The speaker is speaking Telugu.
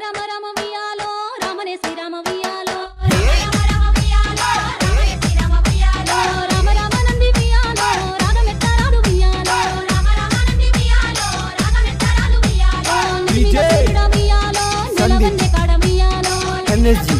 రామ రామ వియాలో రామనే శ్రీరామ వియాలో రామ రామ నంది వియాలో రాగమెత్తరాలు వియాలో DJ వియాలో నిలవన్నే కాడ వియాలో ఎనర్జీ